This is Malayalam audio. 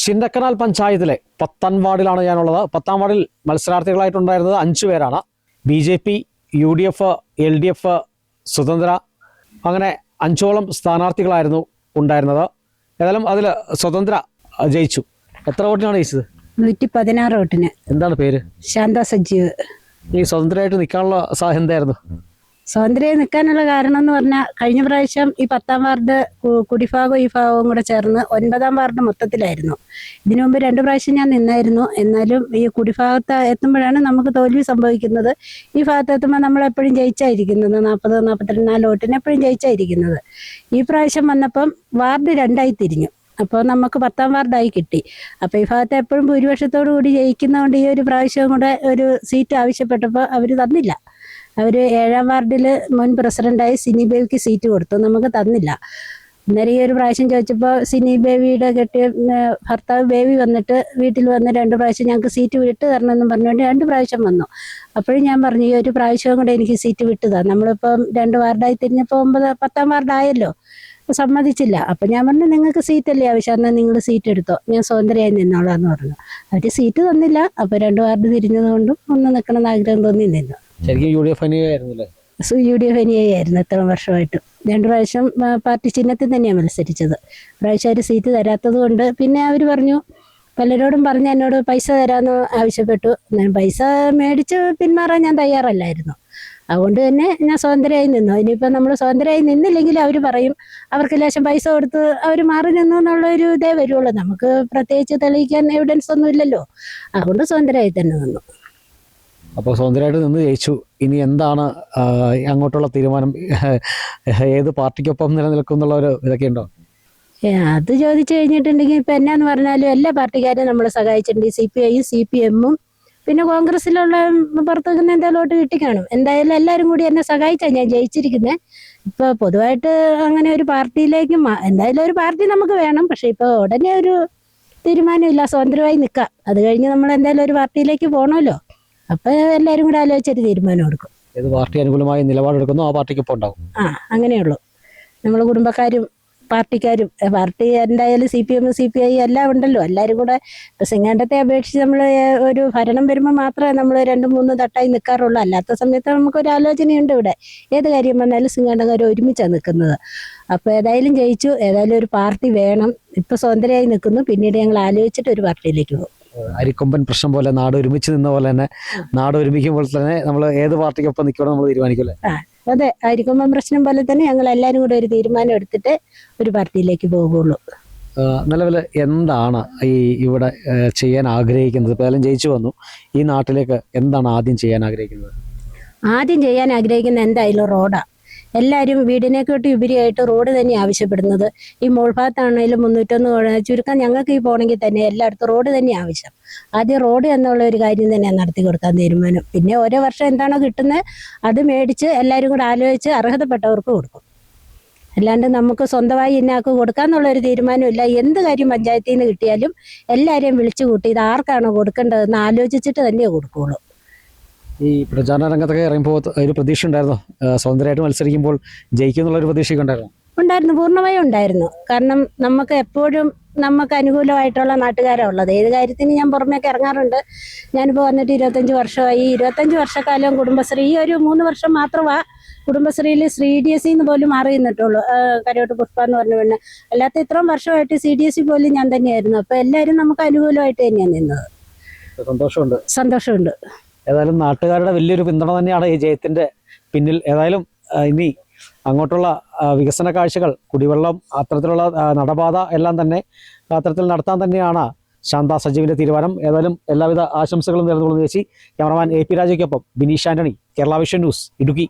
ചിന്നക്കനാൽ പഞ്ചായത്തിലെ 10ാം വാർഡിലാണ് ഞാനുള്ളത്. 10ാം വാർഡിൽ മത്സരാർത്ഥികളായിട്ടുണ്ടായിരുന്നത് 5 പേരാണ്. BJP, UDF, LDF, സ്വതന്ത്ര, അങ്ങനെ 5ഓളം സ്ഥാനാർത്ഥികളായിരുന്നു ഉണ്ടായിരുന്നത്. ഏതായാലും അതിൽ സ്വതന്ത്ര ജയിച്ചു. എത്ര വോട്ടിനാണ് ജയിച്ചത്? 116 വോട്ടിന്. എന്താണ് പേര്? ശാന്ത സജീവ്. ഈ സ്വതന്ത്രമായിട്ട് നിൽക്കാനുള്ള സാഹചര്യം എന്തായിരുന്നു? സ്വതന്ത്രമായി നിൽക്കാനുള്ള കാരണം എന്ന് പറഞ്ഞാൽ കഴിഞ്ഞ പ്രാവശ്യം ഈ 10ാം വാർഡ് കുടിഭാഗവും ഈ ഭാഗവും കൂടെ ചേർന്ന് 9ാം വാർഡ് മൊത്തത്തിലായിരുന്നു. ഇതിനു മുമ്പ് 2 പ്രാവശ്യം ഞാൻ നിന്നായിരുന്നു. എന്നാലും ഈ കുടിഭാഗത്ത് എത്തുമ്പോഴാണ് നമുക്ക് തോൽവി സംഭവിക്കുന്നത്. ഈ ഭാഗത്ത് എത്തുമ്പോൾ നമ്മളെപ്പോഴും ജയിച്ചായിരിക്കുന്നത്, 40-44 വോട്ടിന് എപ്പോഴും ജയിച്ചായിരിക്കുന്നത്. ഈ പ്രാവശ്യം വന്നപ്പം വാർഡ് 2ആയി തിരിഞ്ഞു. അപ്പോൾ നമുക്ക് 10ാം വാർഡായി കിട്ടി. അപ്പോൾ ഈ ഭാഗത്ത് എപ്പോഴും ഭൂരിപക്ഷത്തോടു കൂടി ജയിക്കുന്നതുകൊണ്ട് ഈ ഒരു പ്രാവശ്യവും കൂടെ ഒരു സീറ്റ് ആവശ്യപ്പെട്ടപ്പോൾ അവർ തന്നില്ല. അവർ 7ാം വാർഡിൽ മുൻ പ്രസിഡന്റായി സിനി ബേബിക്ക് സീറ്റ് കൊടുത്തു, നമുക്ക് തന്നില്ല. അന്നേരം ഈ ഒരു പ്രാവശ്യം ചോദിച്ചപ്പോൾ സിനി ബേബിയുടെ കെട്ടിയ ഭർത്താവ് ബേബി വന്നിട്ട് വീട്ടിൽ വന്ന് 2 പ്രാവശ്യം ഞങ്ങൾക്ക് സീറ്റ് വിട്ട് തരണമെന്ന് പറഞ്ഞുകൊണ്ട് 2 പ്രാവശ്യം വന്നു. അപ്പോഴും ഞാൻ പറഞ്ഞു ഈ ഒരു പ്രാവശ്യവും കൂടെ എനിക്ക് സീറ്റ് വിട്ടുതാ, നമ്മളിപ്പം 2 വാർഡായി തിരിഞ്ഞപ്പോൾ 10ാം വാർഡായല്ലോ, സമ്മതിച്ചില്ല. അപ്പം ഞാൻ പറഞ്ഞു നിങ്ങൾക്ക് സീറ്റല്ലേ ആവശ്യം, എന്നാൽ നിങ്ങൾ സീറ്റ് എടുത്തോ, ഞാൻ സ്വതന്ത്രയായി നിന്നോളാന്ന് പറഞ്ഞു. അവർ സീറ്റ് തന്നില്ല. അപ്പോൾ 2 വാർഡ് തിരിഞ്ഞത് കൊണ്ടും ഒന്ന് നിൽക്കണമെന്ന് ആഗ്രഹം തോന്നി നിന്നു. ശരിക്കും UDF ആയിരുന്നല്ലേ? UDF ആയിരുന്നു ഇത്ര വർഷമായിട്ട്. 2 പ്രാവശ്യം പാർട്ടി ചിഹ്നത്തിൽ തന്നെയാണ് മത്സരിച്ചത്. പ്രാവശ്യം അവർ സീറ്റ് തരാത്തത് കൊണ്ട് പിന്നെ അവർ പറഞ്ഞു, പലരോടും പറഞ്ഞ് എന്നോട് പൈസ തരാമെന്ന് ആവശ്യപ്പെട്ടു. ഞാൻ പൈസ മേടിച്ച് പിന്മാറാൻ ഞാൻ തയ്യാറല്ലായിരുന്നു. അതുകൊണ്ട് തന്നെ ഞാൻ സ്വതന്ത്രയായി നിന്നു. ഇനിയിപ്പോൾ നമ്മൾ സ്വതന്ത്രയായി നിന്നില്ലെങ്കിൽ അവർ പറയും അവർക്ക് ലേശം പൈസ കൊടുത്ത് അവർ മാറി നിന്നു എന്നുള്ളൊരു ഇതേ വരുള്ളൂ. നമുക്ക് പ്രത്യേകിച്ച് തെളിയിക്കാൻ എവിഡൻസ് ഒന്നും ഇല്ലല്ലോ. അതുകൊണ്ട് സ്വതന്ത്രയായി തന്നെ നിന്നു. അപ്പോൾ സ്വതന്ത്രമായിട്ട് നിന്ന് ജയിച്ചു. ഇനി എന്താണ് അങ്ങോട്ടുള്ള തീരുമാനം? ഏത് പാർട്ടിക്കൊപ്പം നിലനിൽക്കും എന്നുള്ള ഒരു ഇതൊക്കെ ഉണ്ടോ? അത് ചോദിച്ചു കഴിഞ്ഞിട്ടുണ്ടെങ്കിൽ ഇപ്പം എന്നാന്ന് പറഞ്ഞാലും എല്ലാ പാർട്ടിക്കാരെയും നമ്മൾ സഹായിച്ചിട്ടുണ്ട്. CPI, CPM, പിന്നെ കോൺഗ്രസ്സിലുള്ള പുറത്തു നിൽക്കുന്ന എന്തായാലും വോട്ട് കിട്ടിക്കാണും. എന്തായാലും എല്ലാവരും കൂടി എന്നെ സഹായിച്ചാണ് ഞാൻ ജയിച്ചിരിക്കുന്നത്. ഇപ്പോൾ പൊതുവായിട്ട് അങ്ങനെ ഒരു പാർട്ടിയിലേക്ക് എന്തായാലും ഒരു പാർട്ടി നമുക്ക് വേണം. പക്ഷേ ഇപ്പോൾ ഉടനെ ഒരു തീരുമാനമില്ല, സ്വതന്ത്രമായി നിൽക്കാം. അത് കഴിഞ്ഞ് നമ്മൾ എന്തായാലും ഒരു പാർട്ടിയിലേക്ക് പോകണമല്ലോ. അപ്പോൾ എല്ലാവരും കൂടെ ആലോചിച്ചൊരു തീരുമാനം എടുക്കും. ഏത് പാർട്ടി അനുകൂലമായി നിലപാടെടുക്കുന്നോ ആ പാർട്ടിക്കൊപ്പം ഉണ്ടാവും. അങ്ങനെയുള്ളൂ. നമ്മൾ കുടുംബക്കാരും പാർട്ടിക്കാരും, പാർട്ടി എന്തായാലും CPM, CPI എല്ലാം ഉണ്ടല്ലോ. എല്ലാവരും കൂടെ ഇപ്പം സിംഗാണ്ടത്തെ അപേക്ഷിച്ച് നമ്മൾ ഒരു ഭരണം വരുമ്പോൾ മാത്രമേ നമ്മൾ 2-3 തട്ടായി നിൽക്കാറുള്ളൂ. അല്ലാത്ത സമയത്ത് നമുക്കൊരു ആലോചനയുണ്ട്. ഇവിടെ ഏത് കാര്യം വന്നാലും സിംഗാണ്ടക്കാർ ഒരുമിച്ചാണ് നിൽക്കുന്നത്. അപ്പോൾ ഏതായാലും ജയിച്ചു. ഏതായാലും ഒരു പാർട്ടി വേണം. ഇപ്പോൾ സ്വതന്ത്രയായി നിൽക്കുന്നു. പിന്നീട് ഞങ്ങൾ ആലോചിച്ചിട്ട് ഒരു പാർട്ടിയിലേക്ക് പോകും. അരിക്കൊമ്പൻ പ്രശ്നം പോലെ നാട് ഒരുമിച്ച് നിന്ന പോലെ തന്നെ നാട് ഒരുമിക്കുമ്പോൾ തന്നെ നമ്മൾ ഏത് പാർട്ടിക്കൊപ്പം നിൽക്കണം നമ്മൾ തീരുമാനിക്കുമല്ലേ? അതെ, അരിക്കൊമ്പൻ പ്രശ്നം പോലെ തന്നെ ഞങ്ങൾ എല്ലാവരും കൂടെ ഒരു തീരുമാനം എടുത്തിട്ട് ഒരു പാർട്ടിയിലേക്ക് പോകുള്ളൂ. നിലവിൽ എന്താണ് ഇവിടെ ചെയ്യാൻ ആഗ്രഹിക്കുന്നത്? ഇപ്പോൾ ഏതായാലും ജയിച്ചു വന്നു, ഈ നാട്ടിലേക്ക് എന്താണ് ആദ്യം ചെയ്യാൻ ആഗ്രഹിക്കുന്നത്? ആദ്യം ചെയ്യാൻ ആഗ്രഹിക്കുന്ന എന്തായാലും റോഡാണ്. എല്ലാവരും വീടിനെക്കാട്ടി ഉപരിയായിട്ട് റോഡ് തന്നെ ആവശ്യപ്പെടുന്നത്. ഈ മോൾഭാഗത്താണെങ്കിലും 301 ചുരുക്കം ഞങ്ങൾക്ക് ഈ പോകണമെങ്കിൽ തന്നെ എല്ലായിടത്തും റോഡ് തന്നെ ആവശ്യം. ആദ്യം റോഡ് എന്നുള്ള ഒരു കാര്യം തന്നെ നടത്തി കൊടുക്കാൻ തീരുമാനം. പിന്നെ ഓരോ വർഷം എന്താണോ കിട്ടുന്നത് അത് മേടിച്ച് എല്ലാവരും കൂടെ ആലോചിച്ച് അർഹതപ്പെട്ടവർക്ക് കൊടുക്കും. അല്ലാണ്ട് നമുക്ക് സ്വന്തമായി ഇന്നാൾക്ക് കൊടുക്കാന്നുള്ളൊരു തീരുമാനമില്ല. എന്ത് കാര്യം പഞ്ചായത്തിൽ നിന്ന് കിട്ടിയാലും എല്ലാവരെയും വിളിച്ചു കൂട്ടി ഇത് ആർക്കാണോ കൊടുക്കേണ്ടതെന്ന് ആലോചിച്ചിട്ട് തന്നെ കൊടുക്കുകയുള്ളൂ. ഈ പ്രചാരണ രംഗത്തൊക്കെ ഇറങ്ങുമ്പോൾ ഒരു പ്രതീക്ഷ ഉണ്ടായിരുന്നു, സ്വതന്ത്രമായിട്ട് മത്സരിക്കുമ്പോൾ ജയിക്കുമെന്നുള്ളൊരു പ്രതീക്ഷയൊക്കെ ഉണ്ടായിരുന്നു? ഉണ്ടായിരുന്നു, പൂർണ്ണമായും ഉണ്ടായിരുന്നു. കാരണം നമുക്ക് എപ്പോഴും നമുക്ക് അനുകൂലമായിട്ടുള്ള നാട്ടുകാരാണ് ഉള്ളത്. ഏത് കാര്യത്തിന് ഞാൻ പുറമേക്ക് ഇറങ്ങാറുണ്ട്. ഞാനിപ്പോൾ വന്നിട്ട് 25 വർഷമായി. 25 വർഷക്കാലം കുടുംബശ്രീ, ഈ ഒരു 3 വർഷം മാത്രമാണ് കുടുംബശ്രീയിൽ CDSC എന്ന് പോലും മാറി നിന്നിട്ടുള്ളൂ. കരോട്ട് പുഷ്പ എന്ന് പറഞ്ഞ പെണ്ണ്. അല്ലാത്ത ഇത്രയും വർഷമായിട്ട് CDSC പോലും ഞാൻ തന്നെയായിരുന്നു. അപ്പോൾ എല്ലാവരും നമുക്ക് അനുകൂലമായിട്ട് തന്നെയാണ് നിന്നത്. സന്തോഷമുണ്ട്. ഏതായാലും നാട്ടുകാരുടെ വലിയൊരു പിന്തുണ തന്നെയാണ് ഈ ജയത്തിന്റെ പിന്നിൽ. ഏതായാലും ഇനി അങ്ങോട്ടുള്ള വികസന കാഴ്ചകൾ, കുടിവെള്ളം, അത്തരത്തിലുള്ള നടപാത എല്ലാം തന്നെ അത്തരത്തിൽ നടത്താൻ തന്നെയാണ് ശാന്ത സജീവിന്റെ തീരുമാനം. ഏതായാലും എല്ലാവിധ ആശംസകളും നേർന്നുകൊള്ളുന്നു ചേച്ചി. ക്യാമറമാൻ AP രാജയ്ക്കൊപ്പം ബിനീഷ് ആന്റണി, കേരള വിഷൻ ന്യൂസ്, ഇടുക്കി.